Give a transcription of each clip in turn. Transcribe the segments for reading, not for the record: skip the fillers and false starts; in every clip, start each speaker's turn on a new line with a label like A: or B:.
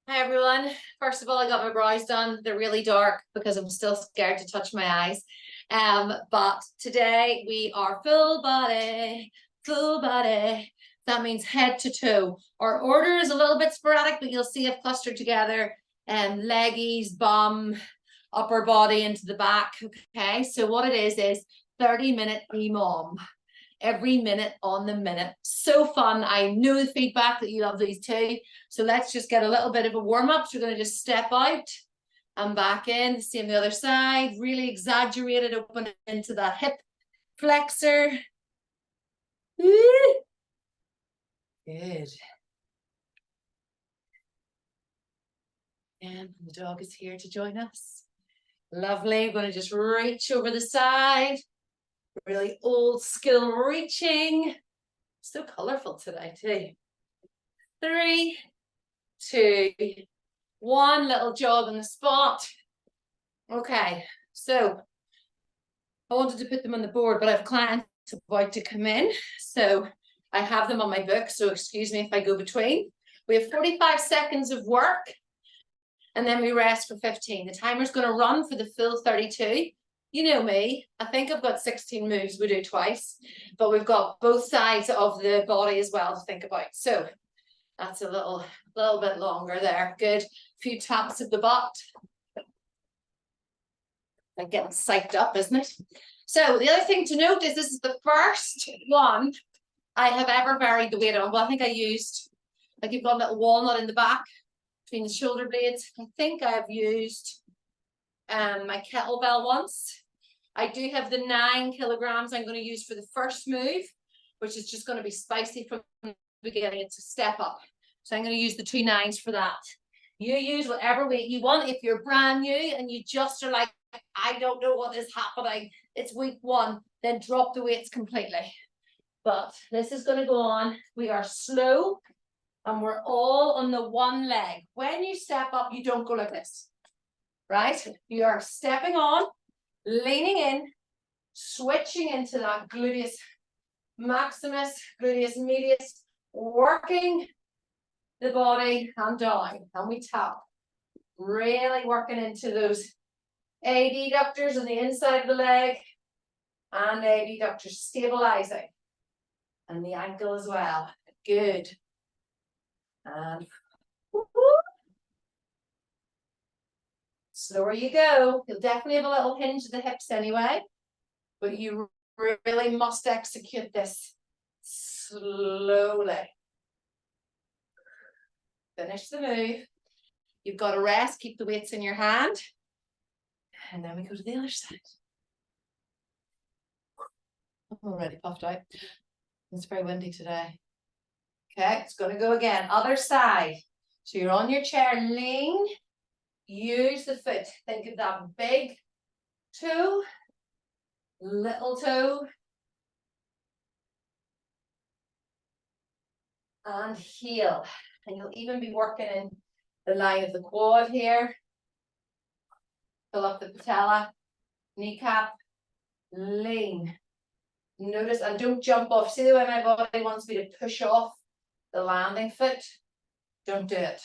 A: Hi everyone. First of all, I got my brows done. They're really dark because I'm still scared to touch my eyes. But today we are full body, full body. That means head to toe. Our order is a little bit sporadic, but you'll see it clustered together. Leggies, bum, upper body into the back. Okay, so what it is 30-minute EMOM. Every minute on the minute. So fun. I know the feedback that you love these too. So let's just get a little bit of a warm up. So we're going to just step out and back in. Same the other side. Really exaggerated, open into that hip flexor. Good. And the dog is here to join us. Lovely. We're going to just reach over the side. Really old school reaching. So colorful today too. 3, 2, 1. Little jog on the spot. Okay, so I wanted to put them on the board, but I have clients about to come in, so I have them on my book, so excuse me if I go between. We have 45 seconds of work, and then we rest for 15. The timer's going to run for the full 32. You know me, I think I've got 16 moves we do twice, but we've got both sides of the body as well to think about. So that's a little bit longer there. Good. A few taps of the butt. I'm getting psyched up, isn't it? So the other thing to note is this is the first one I have ever varied the weight on. Well, I think I used, like you've got a little walnut in the back between the shoulder blades. I think I've used my kettlebell once. I do have the 9 kilograms I'm going to use for the first move, which is just going to be spicy from the beginning. It's a step up. So I'm going to use the 2 9s for that. You use whatever weight you want. If you're brand new and you just are like, I don't know what is happening, it's week 1, then drop the weights completely. But this is going to go on. We are slow and we're all on the one leg. When you step up, you don't go like this, right? You are stepping on, leaning in, switching into that gluteus maximus, gluteus medius, working the body and down, and we tap, really working into those adductors on the inside of the leg and adductors stabilizing, and the ankle as well. Good. And slower you go. You'll definitely have a little hinge of the hips anyway, but you really must execute this slowly. Finish the move. You've got to rest, keep the weights in your hand. And then we go to the other side. I'm already puffed out. It's very windy today. Okay, it's going to go again. Other side. So you're on your chair, lean. Use the foot. Think of that big toe, little toe, and heel. And you'll even be working in the line of the quad here. Fill up the patella, kneecap, lean. Notice, and don't jump off. See the way my body wants me to push off the landing foot? Don't do it.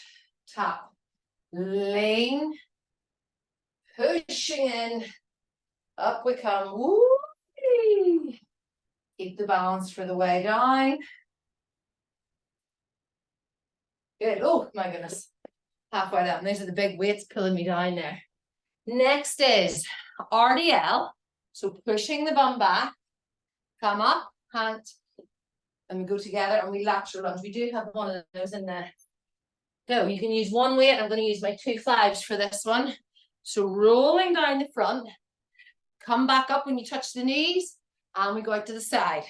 A: Tap. Lean. Pushing in. Up we come. Woo! Keep the balance for the way down. Good. Oh my goodness. Halfway down. These are the big weights pulling me down there. Next is RDL. So pushing the bum back. Come up, hand, and we go together and we lateral lunge. We do have one of those in there. So you can use one weight. I'm going to use my 2 5s for this one. So rolling down the front. Come back up when you touch the knees. And we go out to the side.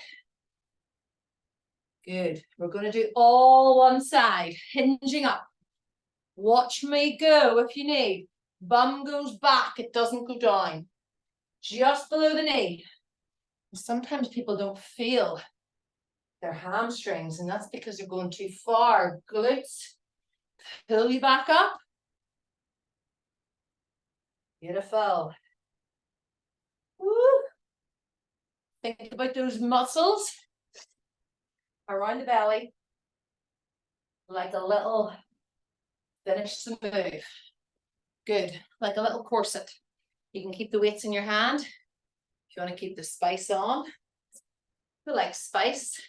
A: Good. We're going to do all one side. Hinging up. Watch me go if you need. Bum goes back. It doesn't go down. Just below the knee. Sometimes people don't feel their hamstrings, and that's because they're going too far. Glutes. Pull you back up. Beautiful. Woo. Think about those muscles around the belly, like a little Finish the move. Good, like a little corset. You can keep the weights in your hand. If you want to keep the spice on. I like spice.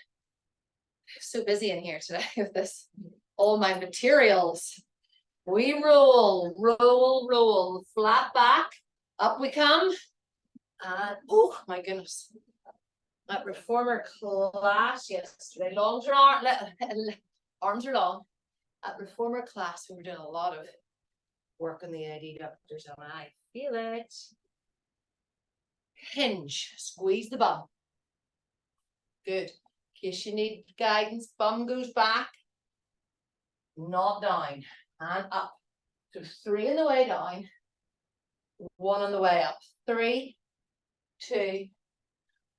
A: So busy in here today with this, all my materials. We roll, roll, roll, flat back, up we come. And oh my goodness. At reformer class yesterday, arms are long. At reformer class, we were doing a lot of work on the adductors, and I feel it. Hinge, squeeze the bum. Good. In case you need guidance, bum goes back, not down, and up. So 3 on the way down, 1 on the way up. 3, 2,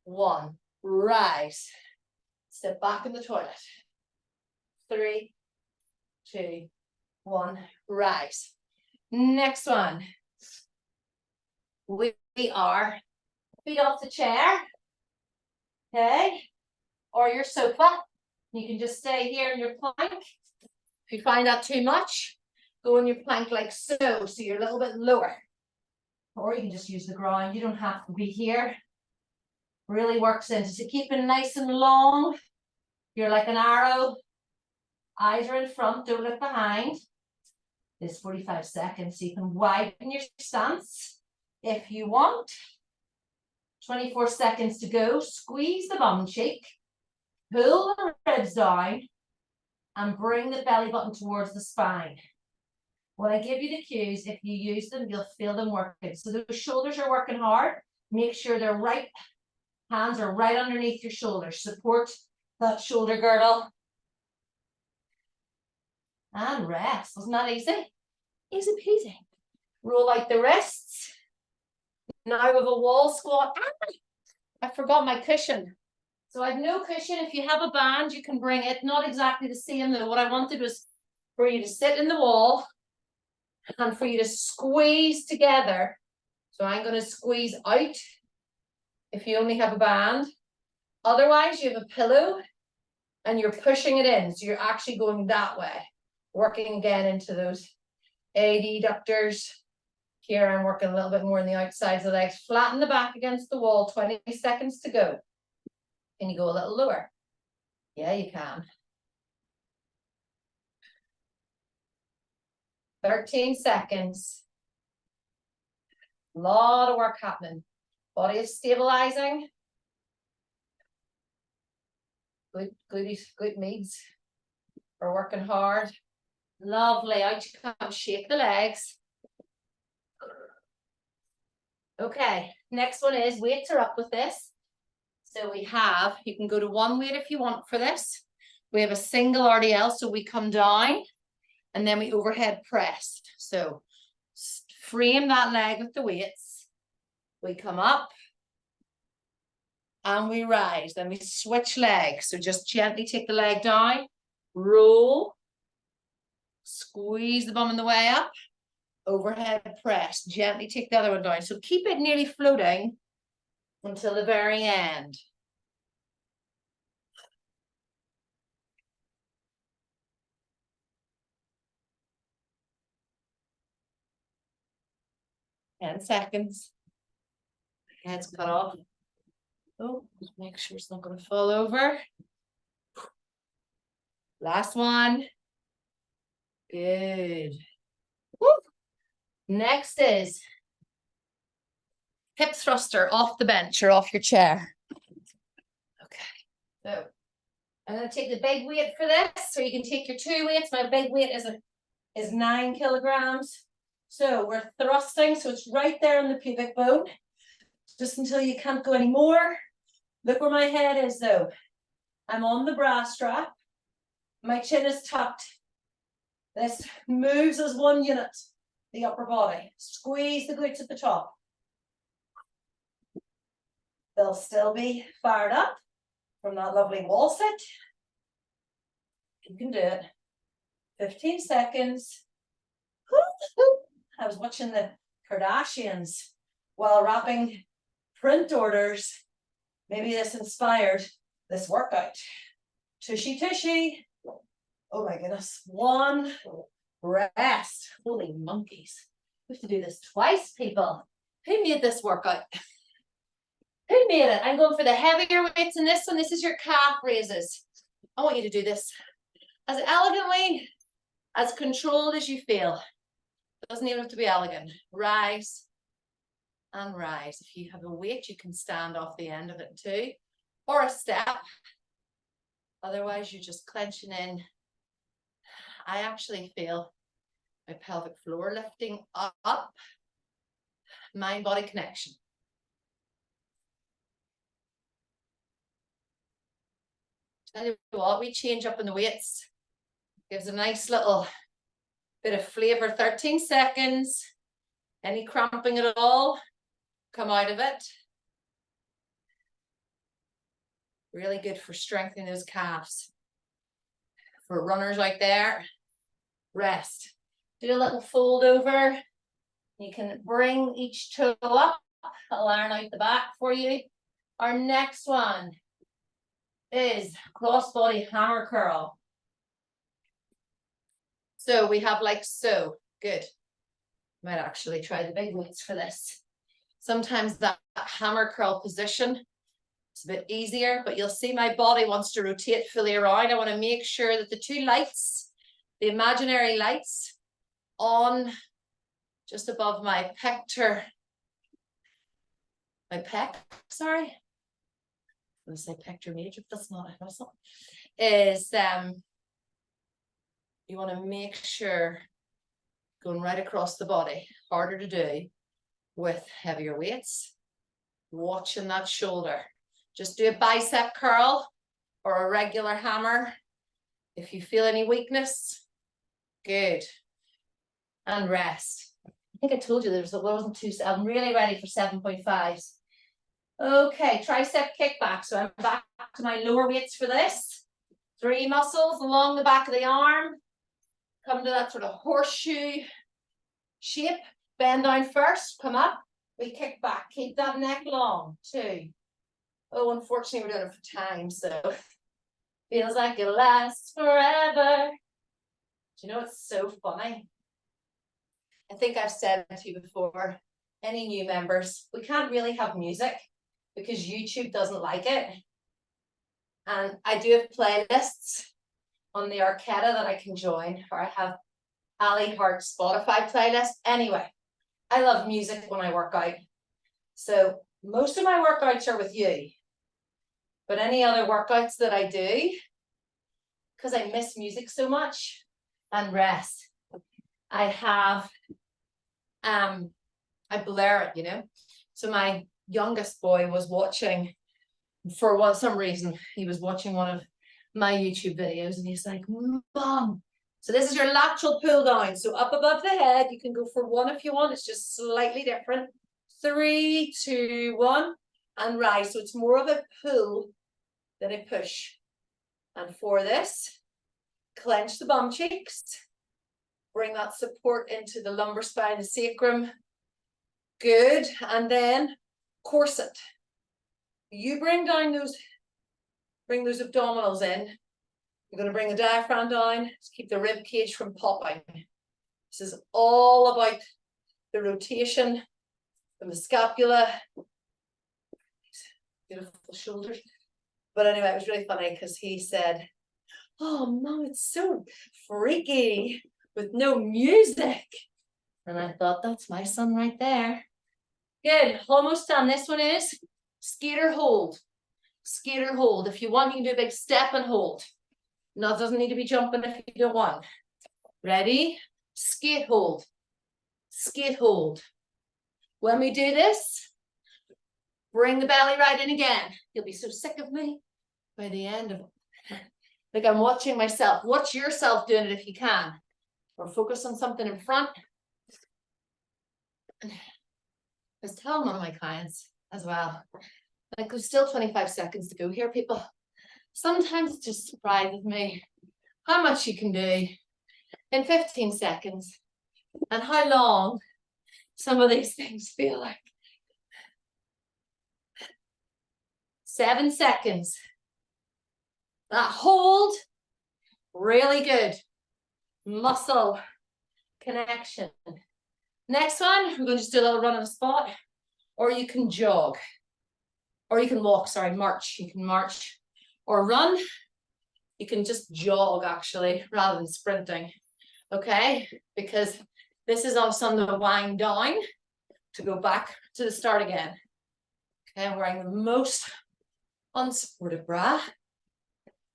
A: 1. Rise. Step back in the toilet. 3, 2, 1. Rise. Next one. We are feet off the chair. Okay. Or your sofa. You can just stay here in your plank. If you find that too much, go in your plank like so you're a little bit lower. Or you can just use the ground. You don't have to be here. Really works into, so keep it nice and long. You're like an arrow. Eyes are in front, don't look behind. This 45 seconds, so you can widen your stance if you want. 24 seconds to go. Squeeze the bum cheek. Pull the ribs down and bring the belly button towards the spine. When I give you the cues, if you use them, you'll feel them working. So those shoulders are working hard. Make sure they're right. Hands are right underneath your shoulders. Support that shoulder girdle. And rest. Wasn't that easy? Easy peasy. Roll out the wrists. Now with a wall squat. I forgot my cushion. So I have no cushion. If you have a band, you can bring it. Not exactly the same though. What I wanted was for you to sit in the wall and for you to squeeze together. So I'm going to squeeze out if you only have a band. Otherwise, you have a pillow and you're pushing it in. So you're actually going that way. Working again into those adductors. Here I'm working a little bit more on the outsides of the legs. Flatten the back against the wall. 20 seconds to go. Can you go a little lower? Yeah, you can. 13 seconds. A lot of work happening. Body is stabilizing. Glute medius are working hard. Lovely. Out you come. Shake the legs. Okay. Next one is weights are up with this. So we have, you can go to one weight if you want for this. We have a single RDL, so we come down and then we overhead press. So frame that leg with the weights. We come up and we rise. Then we switch legs. So just gently take the leg down, roll, squeeze the bum on the way up, overhead press. Gently take the other one down. So keep it nearly floating until the very end. Ten seconds. Head's cut off. Oh, just make sure it's not going to fall over. Last one. Good. Woo. Next is hip thruster off the bench or off your chair. Okay. So I'm going to take the big weight for this. So you can take your 2 weights. My big weight is 9 kilograms. So we're thrusting. So it's right there on the pubic bone. Just until you can't go anymore. Look where my head is though. I'm on the bra strap. My chin is tucked. This moves as one unit. The upper body. Squeeze the glutes at the top. They'll still be fired up from that lovely wall sit. You can do it. 15 seconds. I was watching the Kardashians while wrapping print orders. Maybe this inspired this workout. Tushy, tushy. Oh my goodness. 1, Rest. Holy monkeys. We have to do this twice, people. Who made this workout? Who made it? I'm going for the heavier weights in this one. This is your calf raises. I want you to do this as elegantly, as controlled as you feel. It doesn't even have to be elegant. Rise and rise. If you have a weight, you can stand off the end of it too, or a step. Otherwise, you're just clenching in. I actually feel my pelvic floor lifting up. Mind-body connection. Tell you what, we change up in the weights. Gives a nice little bit of flavor. 13 seconds. Any cramping at all, come out of it. Really good for strengthening those calves. For runners out there, rest. Do a little fold over. You can bring each toe up. I'll iron out the back for you. Our next one is cross-body hammer curl. So we have like so. Good. Might actually try the big weights for this. Sometimes that hammer curl position is a bit easier, but you'll see my body wants to rotate fully around. I want to make sure that the two lights, the imaginary lights, on just above my pec, sorry. I'm going to say pector major, but that's not a muscle. Is you want to make sure going right across the body, harder to do with heavier weights. Watching that shoulder. Just do a bicep curl or a regular hammer. If you feel any weakness, good. And rest. I think I told you there wasn't two. I'm really ready for 7.5s. Okay, tricep kickback. So I'm back to my lower weights for this. 3 muscles along the back of the arm. Come to that sort of horseshoe shape. Bend down first, come up. We kick back. Keep that neck long. 2. Oh, unfortunately, we're doing it for time, so feels like it lasts forever. Do you know what's so funny? I think I've said to you before, any new members, we can't really have music because YouTube doesn't like it. And I do have playlists on the Arcata that I can join, or I have Ali Hart's Spotify playlist. Anyway, I love music when I work out. So most of my workouts are with you. But any other workouts that I do, because I miss music so much, and rest, I have, I blare it, you know. So my youngest boy was watching, for some reason, he was watching one of my YouTube videos, and he's like, Mom. So this is your lateral pull down. So up above the head, you can go for 1 if you want. It's just slightly different. 3, 2, 1, and rise. So it's more of a pull than a push. And for this, clench the bum cheeks. Bring that support into the lumbar spine, the sacrum. Good. And then corset. You bring those abdominals in. You're going to bring the diaphragm down to keep the rib cage from popping. This is all about the rotation from the scapula. Beautiful shoulders. But anyway, it was really funny because he said, oh, Mom, it's so freaky with no music. And I thought, that's my son right there. Good. Almost done. This one is skater hold. Skater hold. If you want, you can do a big step and hold. No, it doesn't need to be jumping if you don't want. Ready? Skate hold. Skate hold. When we do this, bring the belly right in again. You'll be so sick of me by the end of it. Like I'm watching myself. Watch yourself doing it if you can. Or focus on something in front. I was telling one of my clients as well, like there's still 25 seconds to go here, people. Sometimes it just surprises me how much you can do in 15 seconds and how long some of these things feel like. 7 seconds. That hold, really good. Muscle connection. Next one, we're going to just do a little run on the spot, or you can jog, or you can walk, sorry, march. You can march or run. You can just jog actually, rather than sprinting, okay? Because this is also on the wind down to go back to the start again. Okay, I'm wearing the most unsupported bra.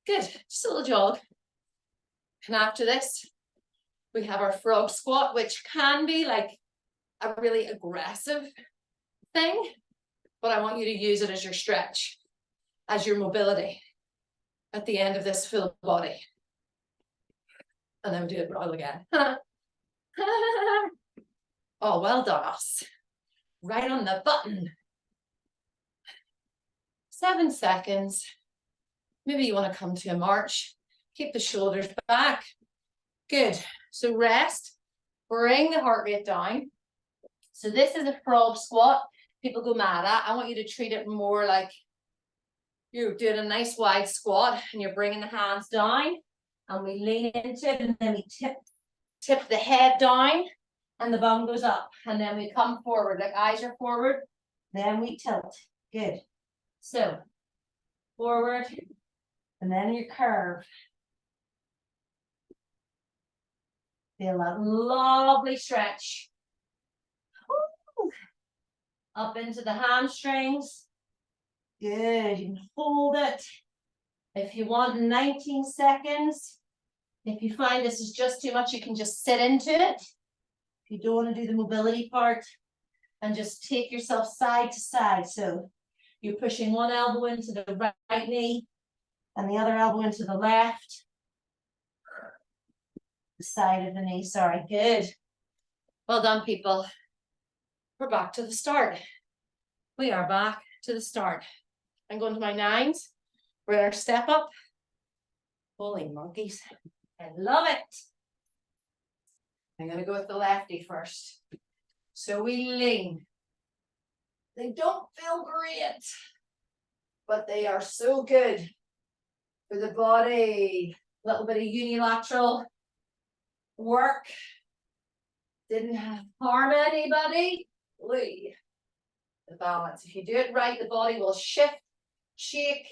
A: Good, just a little jog. And after this, we have our frog squat, which can be like a really aggressive thing, but I want you to use it as your stretch, as your mobility at the end of this full body. And then do it all again. Oh, well done, us. Right on the button. 7 seconds. Maybe you want to come to a march. Keep the shoulders back. Good. So rest. Bring the heart rate down. So this is a frog squat. People go mad at. I want you to treat it more like you're doing a nice wide squat and you're bringing the hands down, and we lean into it, and then we tip the head down and the bum goes up, and then we come forward, like eyes are forward, then we tilt. Good. So forward, and then you curve. Feel that lovely stretch. Ooh. Up into the hamstrings. Good, you can hold it. If you want 19 seconds, if you find this is just too much, you can just sit into it. If you don't want to do the mobility part, and just take yourself side to side. So you're pushing one elbow into the right knee and the other elbow into the left. The side of the knee, sorry, good. Well done, people. We're back to the start. We are back to the start. I'm going to my 9s. We're in our step up. Holy monkeys. I love it. I'm going to go with the lefty first. So we lean. They don't feel great, but they are so good for the body. A little bit of unilateral work. Didn't harm anybody. Lee. The balance. If you do it right, the body will shift, shake.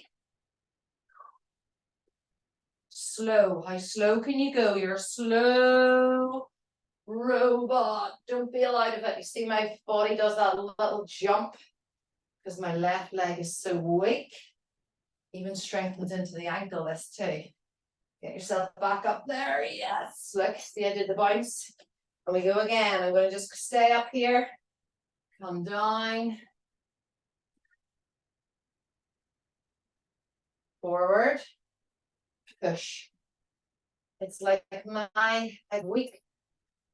A: Slow. How slow can you go? You're a slow robot. Don't feel out of it. You see my body does that little jump because my left leg is so weak. Even strengthens into the ankle, this too. Get yourself back up there. Yes. Look, see, I did the bounce. And we go again. I'm going to just stay up here. Come down. Forward. Push. It's like my weak.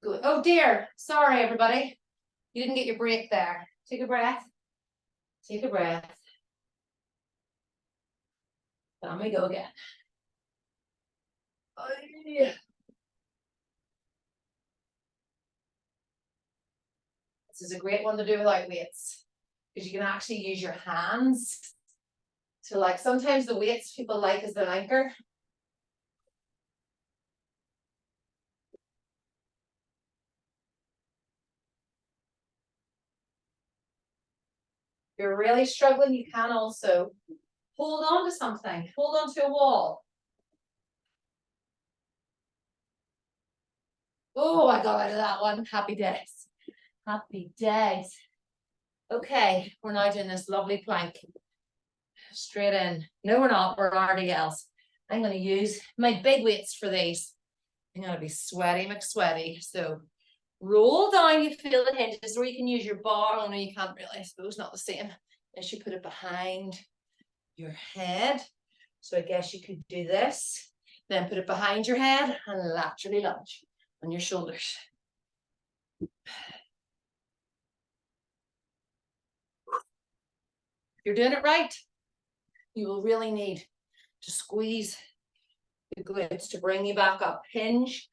A: Good. Oh dear. Sorry, everybody. You didn't get your break there. Take a breath. Take a breath. Then we go again. Oh, yeah. This is a great one to do without weights, because you can actually use your hands to, like, sometimes the weights people like as their anchor. If you're really struggling, you can also hold on to something, hold on to a wall. Oh, I got out of that one. Happy days. Happy days. Okay, we're now doing this lovely plank. Straight in. No, we're not. We're RDLs. I'm going to use my big weights for these. I'm going to be sweaty McSweaty. So roll down, you feel the hinges, or you can use your bar. Oh no, you can't really. I suppose not the same. As you put it behind your head. So I guess you could do this. Then put it behind your head and laterally lunge on your shoulders. If you're doing it right, you will really need to squeeze the glutes to bring you back up. Hinge.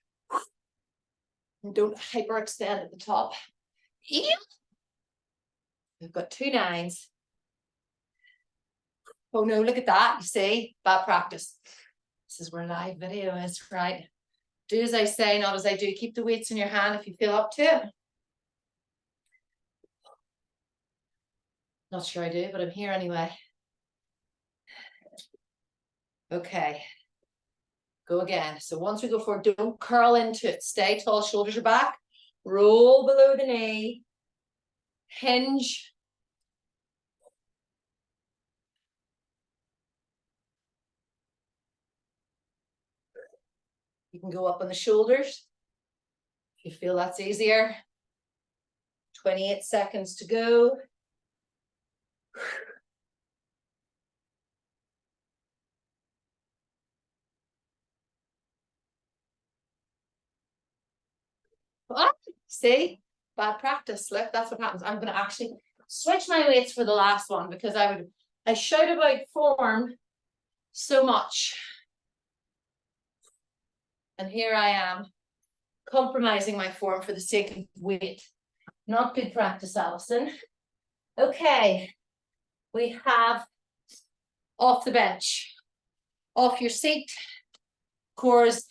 A: And don't hyperextend at the top. We've got 2 9s. Oh no, look at that. You see? Bad practice. This is where live video is, right? Do as I say, not as I do. Keep the weights in your hand if you feel up to it. Not sure I do, but I'm here anyway. Okay. Go again. So once we go forward, don't curl into it. Stay tall, shoulders are back. Roll below the knee. Hinge. You can go up on the shoulders if you feel that's easier. 28 seconds to go. Ah, see, bad practice. Look, that's what happens. I'm going to actually switch my weights for the last one because I shout about form so much. And here I am compromising my form for the sake of weight. Not good practice, Alison. Okay, we have off the bench, off your seat, cores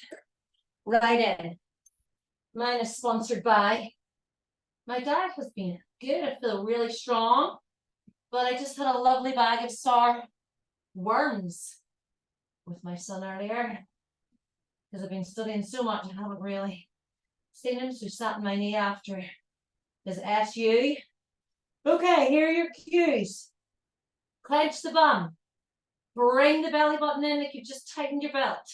A: right in. Mine is sponsored by, my diet has been good. I feel really strong, but I just had a lovely bag of sour worms with my son earlier because I've been studying so much and haven't really seen him, so sat in my knee after his SU. Okay, here are your cues. Clench the bum. Bring the belly button in like you've just tightened your belt.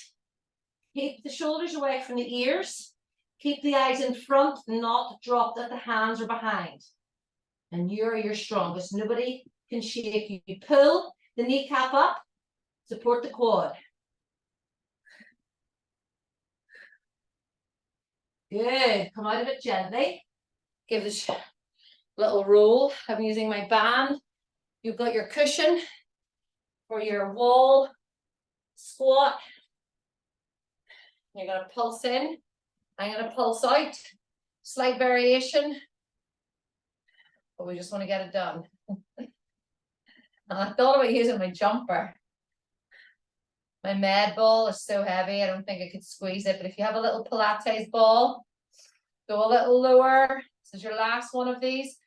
A: Keep the shoulders away from the ears. Keep the eyes in front, not dropped at the hands or behind. And you're your strongest. Nobody can shake you. You pull the kneecap up, support the quad. Good. Come out of it gently. Give this little roll. I'm using my band. You've got your cushion for your wall squat. You're going to pulse in. I'm going to pulse out. Slight variation. But we just want to get it done. And I thought about using my jumper. My med ball is so heavy, I don't think I could squeeze it. But if you have a little Pilates ball, go a little lower. This is your last one of these.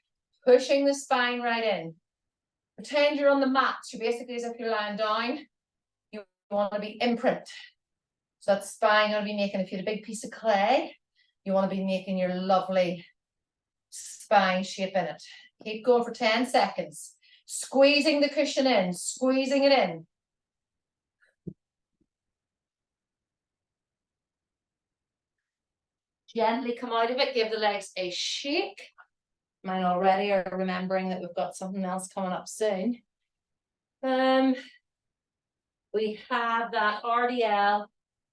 A: Pushing the spine right in. Pretend you're on the mat. So basically as if you're lying down, you want to be imprint. So that spine, you want to be making, if you had a big piece of clay, you want to be making your lovely spine shape in it. Keep going for 10 seconds. Squeezing the cushion in, squeezing it in. Gently come out of it, give the legs a shake. Mine already are remembering that we've got something else coming up soon. We have that RDL.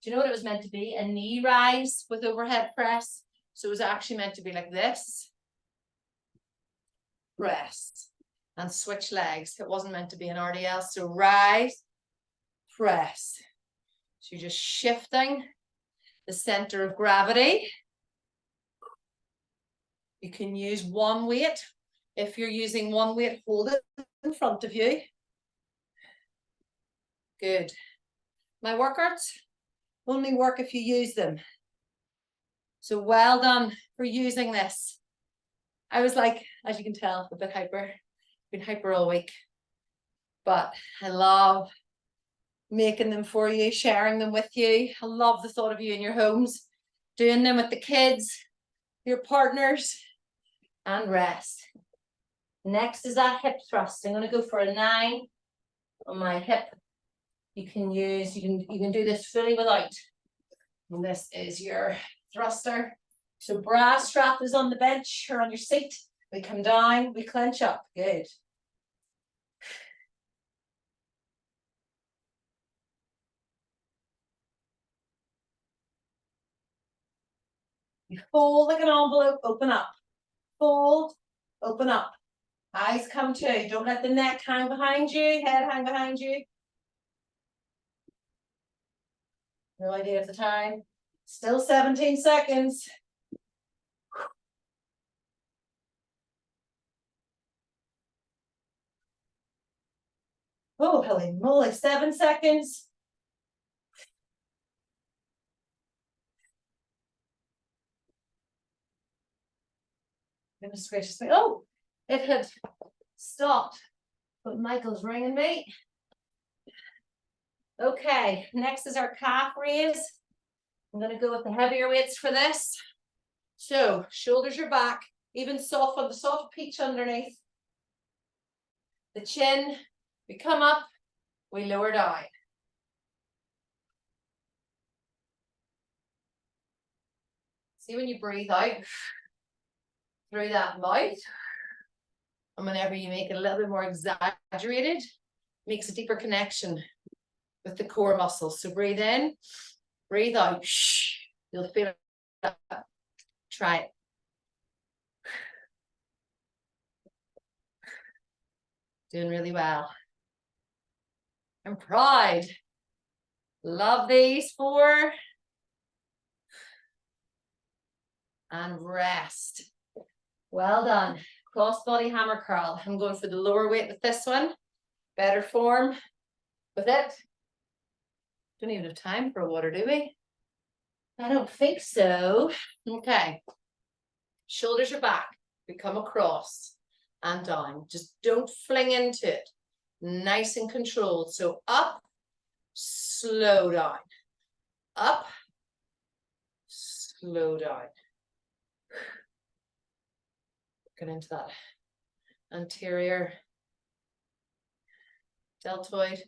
A: Do you know what it was meant to be? A knee rise with overhead press. So it was actually meant to be like this. Press. And switch legs. It wasn't meant to be an RDL. So rise, press. So you're just shifting the center of gravity. You can use one weight. If you're using one weight, hold it in front of you. Good. My workouts only work if you use them. So well done for using this. I was like, as you can tell, a bit hyper. Been hyper all week. But I love making them for you, sharing them with you. I love the thought of you in your homes, doing them with the kids, your partners, and rest. Next is that hip thrust. I'm going to go for a 9 on my hip. You can do this fully without. And this is your thruster. So bra strap is on the bench or on your seat. We come down, we clench up. Good. You fold like an envelope, open up. Fold, open up. Eyes come to. Don't let the neck hang behind you, head hang behind you. No idea of the time. Still 17 seconds. Oh, holy moly, 7 seconds. Goodness gracious me. Oh, it had stopped, but Michael's ringing me. Okay, next is our calf raise. I'm going to go with the heavier weights for this. So shoulders are back, even soft on the soft peach underneath. The chin, we come up, we lower down. See when you breathe out through that mouth, and whenever you make it a little bit more exaggerated, makes a deeper connection with the core muscles. So breathe in, breathe out. You'll feel it. Try it. Doing really well. I'm proud. Love these 4. And rest. Well done. Cross body hammer curl. I'm going for the lower weight with this one. Better form with it. Don't even have time for water, do we? I don't think so. Okay. Shoulders are back. We come across and down. Just don't fling into it. Nice and controlled. So up, slow down. Up, slow down. Get into that anterior deltoid.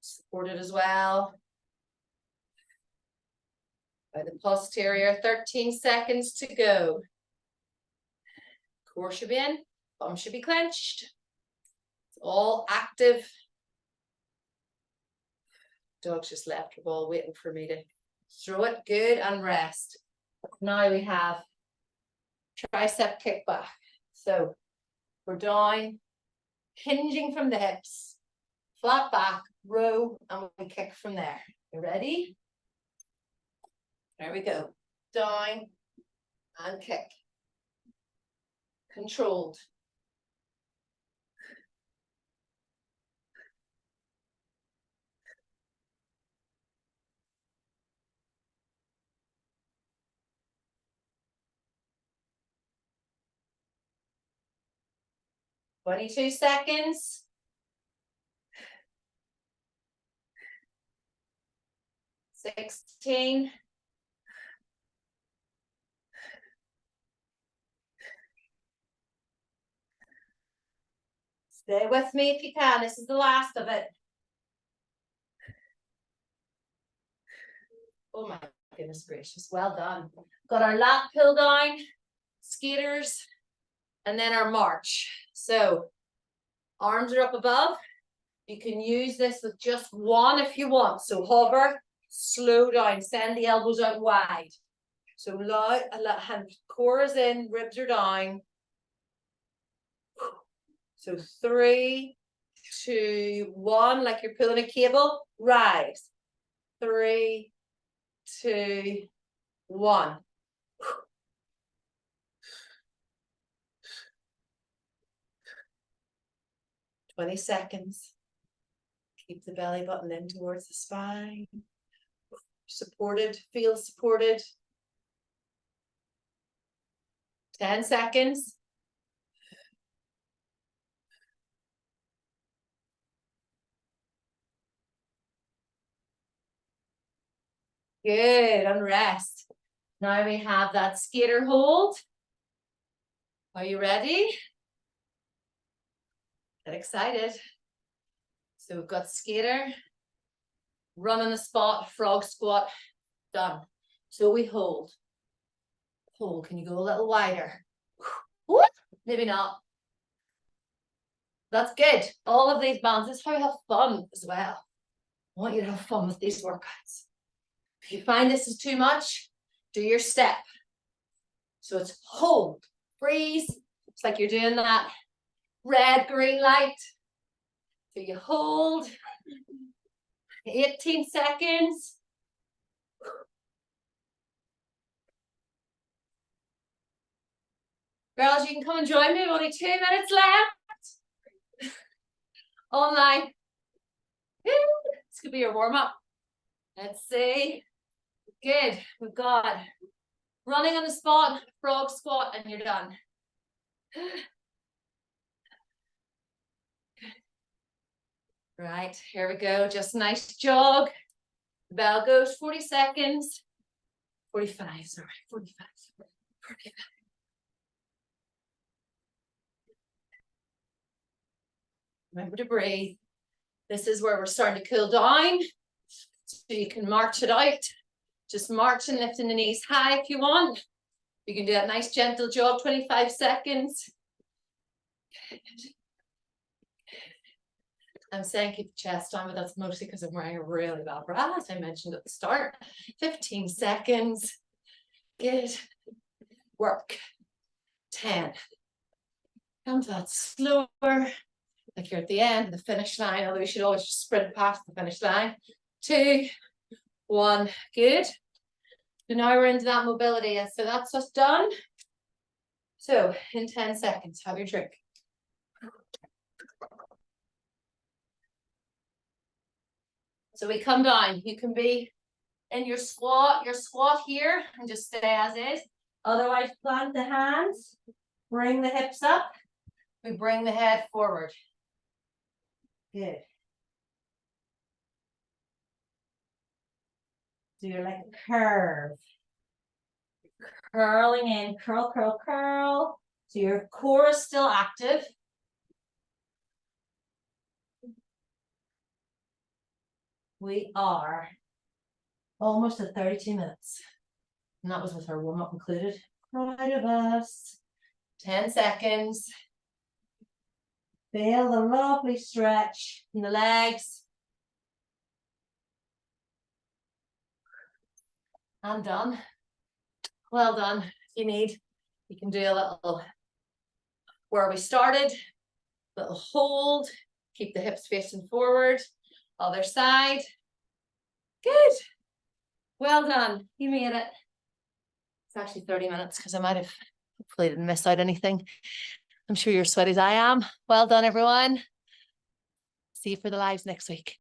A: Supported as well by the posterior. 13 seconds to go. Core should be in, bum should be clenched. It's all active. Dog's just left her ball waiting for me to throw it. Good, and rest. Now we have tricep kickback. So we're down, hinging from the hips, flat back, row, and we kick from there. You ready? There we go. Down and kick. Controlled. "22 seconds. "16. Stay with me if you can. This is the last of it. Oh my goodness gracious. Well done. Got our lat pull down, skaters, and then our march. So arms are up above. You can use this with just one if you want. So hover, slow down, send the elbows out wide. So loud, hand, core is in, ribs are down. So 3, 2, 1, like you're pulling a cable, rise. 3, 2, 1. 20 seconds. Keep the belly button in towards the spine. Supported, feel supported. 10 seconds. Good, and rest. Now we have that skater hold. Are you ready? Get excited. So we've got skater, run on the spot, frog squat, done. So we hold. Hold, can you go a little wider? Whoop, maybe not. That's good. All of these bands, this is how you have fun as well. I want you to have fun with these workouts. If you find this is too much, do your step. So it's hold, freeze. It's like you're doing that red, green light. So you hold. 18 seconds. Girls, you can come and join me. Only 2 minutes left. Online. This could be your warm-up. Let's see. Good. We've got Running on the spot, frog squat, and you're done. Right, here we go. Just a nice jog. The bell goes 40 seconds. 45, sorry, 45. 45. Remember to breathe. This is where we're starting to cool down. So you can march it out. Just marching, lifting the knees high if you want. You can do that nice gentle jog, 25 seconds. I'm saying keep the chest on, but that's mostly because I'm wearing a really bad bra, as I mentioned at the start. 15 seconds. Good. Work. 10. Come to that slower, like you're at the end, the finish line, although you should always just sprint past the finish line. 2, 1. Good. So now we're into that mobility, and so that's us done. So in 10 seconds, have your drink. So we come down. You can be in your squat here, and just stay as is. Otherwise, plant the hands, bring the hips up. We bring the head forward. Good. So you're like a curve. Curling in, curl, curl, curl. So your core is still active. We are almost at 32 minutes. And that was with our warm-up included. Proud of us. 10 seconds. Feel the lovely stretch in the legs. I'm done. Well done. If you need, you can do a little where we started. Little hold. Keep the hips facing forward. Other side. Good. Well done. You made it. It's actually 30 minutes because I might have hopefully didn't miss out anything. I'm sure you're sweaty as I am. Well done, everyone. See you for the lives next week.